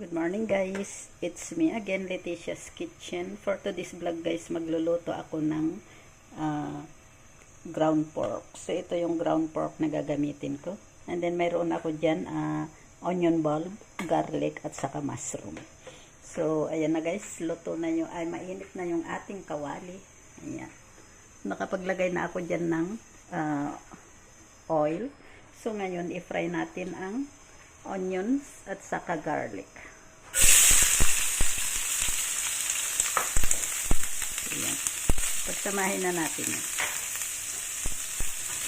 Good morning guys, it's me again, Leticia's Kitchen. For today's vlog guys, magluluto ako ng ground pork. So ito yung ground pork na gagamitin ko. And then mayroon ako dyan onion bulb, garlic at saka mushroom. So ayan na guys, luto na yung, mainit na yung ating kawali. Ayan. Nakapaglagay na ako dyan ng oil. So ngayon, i-fry natin ang onions at saka garlic. Ayan. Pagsamahin na natin yan.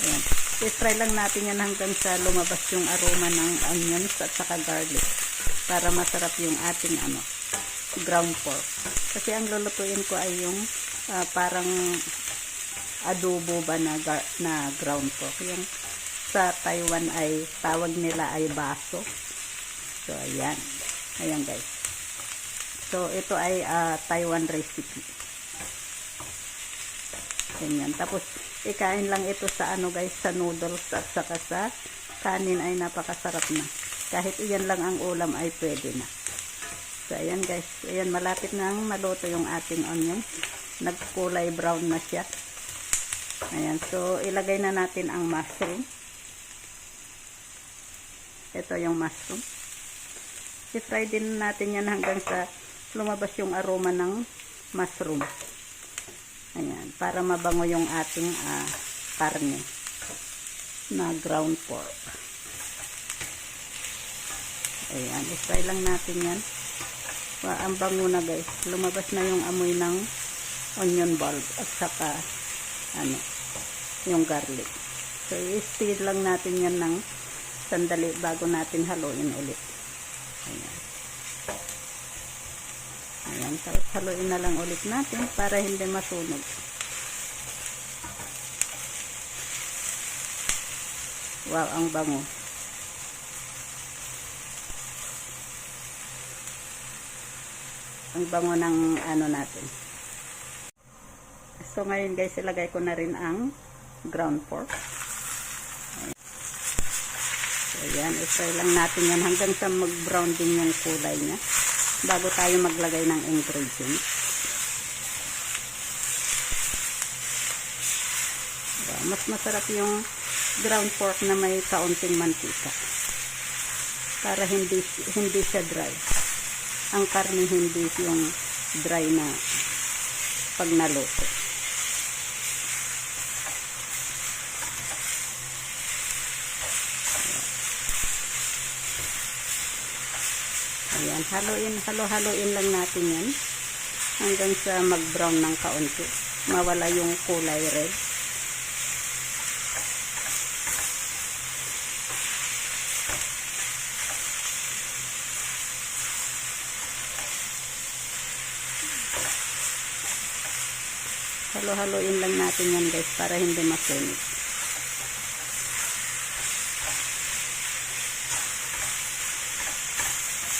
Ayan. I-fry lang natin yan hanggang sa lumabas yung aroma ng onions at saka garlic para masarap yung ating ground pork. Kasi ang lulutuin ko ay yung parang adobo ba na ground pork. Yung sa Taiwan ay tawag nila ay baso. So ayan. Ayan guys. So ito ay Taiwan recipe. Ganyan. Tapos ikain lang ito sa guys, sa noodles at saka sa kanin ay napakasarap na. Kahit iyan lang ang ulam ay pwede na. So ayan guys. Ayan, malapit na maluto yung ating onions. Nagkulay brown na siya. Ayan. So ilagay na natin ang mushroom. Ito yung mushroom. I-fry din natin yan hanggang sa lumabas yung aroma ng mushroom. Ayan. Para mabango yung ating karne na ground pork. Ayan. I-fry lang natin yan. Ang bango na guys. Lumabas na yung amoy ng onion bulb at saka yung garlic. So i-stir lang natin yan ng sandali bago natin haluin ulit. Ayan. Ayan. Tapos haluin na lang ulit natin para hindi masunog. Wow, ang bango. Ang bango ng natin. So ngayon guys, ilagay ko na rin ang ground pork. Ayan, i-fry lang natin yan hanggang sa mag-brown din yung kulay niya bago tayo maglagay ng ingredients. Mas masarap yung ground pork na may kaunting mantika para hindi siya dry. Ang karne hindi yung dry na pag naluto. Ayan, halo-haluin lang natin yan hanggang sa mag-brown ng kaunti. Mawala yung kulay red. Halo-haluin lang natin yan guys para hindi masunog.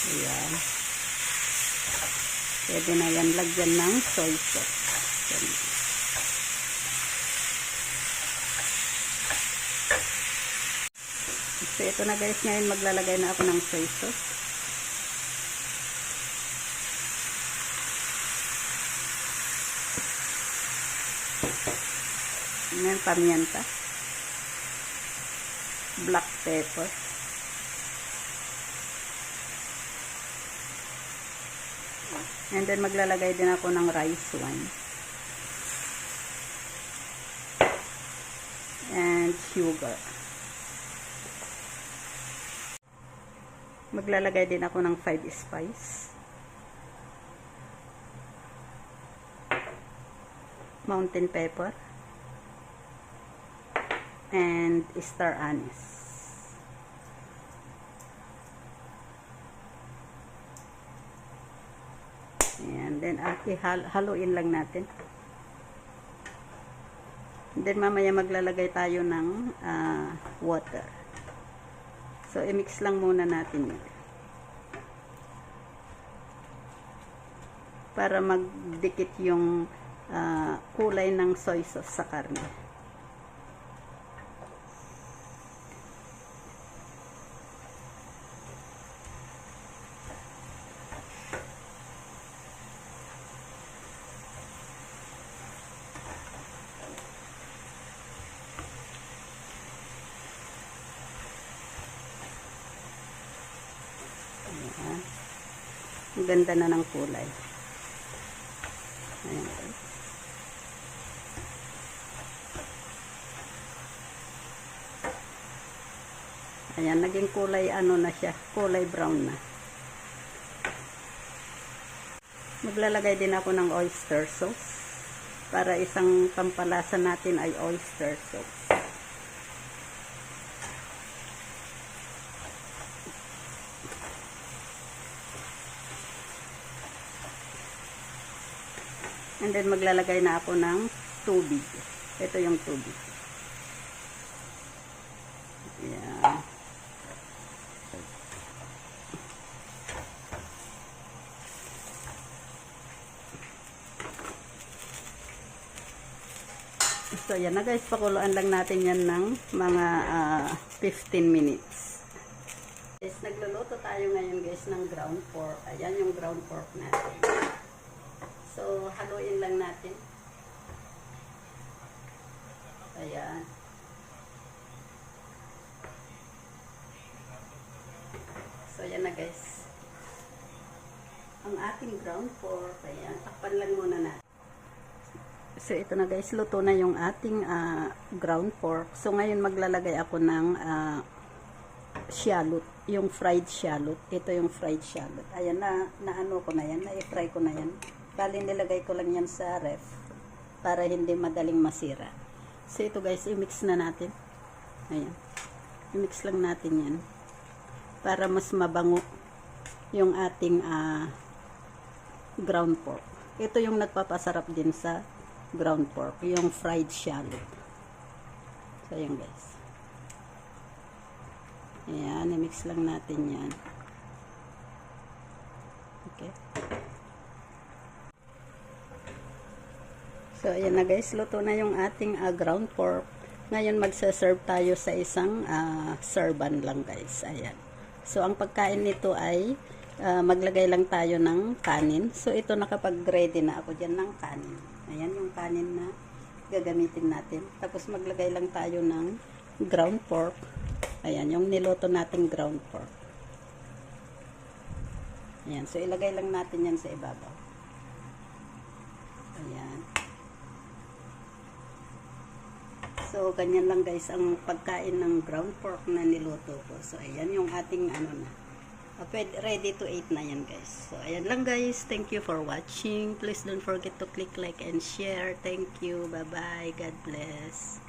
Ayan. Pwede na yan lagyan ng soy sauce. So ito na guys, ngayon maglalagay na ako ng soy sauce. Ayan, pamienta. Black pepper. And then maglalagay din ako ng rice wine. And sugar. Maglalagay din ako ng 5 spice. Mountain pepper. And star anise. Ayan. Then, haluin lang natin. Then, mamaya maglalagay tayo ng water. So, i-mix lang muna natin yun. Para magdikit yung kulay ng soy sauce sa karne. Ayan. Ang ganda na ng kulay. Ayan guys. Ayan, naging kulay ano na siya, kulay brown na. Maglalagay din ako ng oyster sauce. Para isang pampalasa natin ay oyster sauce. And then maglalagay na ako ng tubig. Ito yung tubig. Ayan. So, yan na guys. Pakuluan lang natin yan ng mga 15 minutes. Guys, nagluluto tayo ngayon guys ng ground pork. Ayan yung ground pork natin. So, haluin lang natin. Ayan. So, yan na guys. Ang ating ground pork. Ayan. Takpan lang muna natin. So, ito na guys, luto na yung ating ground pork. So, ngayon maglalagay ako ng shallot, yung fried shallot. Ito yung fried shallot. Ayan, na-ano ko na yan, na-fry ko na yan. Bali, nilagay ko lang yan sa ref para hindi madaling masira. So, ito guys, i-mix na natin. Ayan. I-mix lang natin yan para mas mabango yung ating ground pork. Ito yung nagpapasarap din sa ground pork, yung fried shallot. So, ayan guys. Ayan, i-mix lang natin yan. Okay. So, ayan na guys, luto na yung ating ground pork. Ngayon, magsaserve tayo sa isang serban lang guys. Ayan. So, ang pagkain nito ay maglagay lang tayo ng kanin. So, ito nakapag-ready na ako dyan ng kanin. Ayan yung kanin na gagamitin natin. Tapos maglagay lang tayo ng ground pork. Ayan, yung niluto natin ground pork. Ayan, so ilagay lang natin yan sa ibabaw. Ayan. So, ganyan lang guys ang pagkain ng ground pork na niluto ko. So, ayan yung ating ano na. Ready to eat na yan guys. So, ayan lang guys. Thank you for watching. Please don't forget to click like and share. Thank you. Bye-bye. God bless.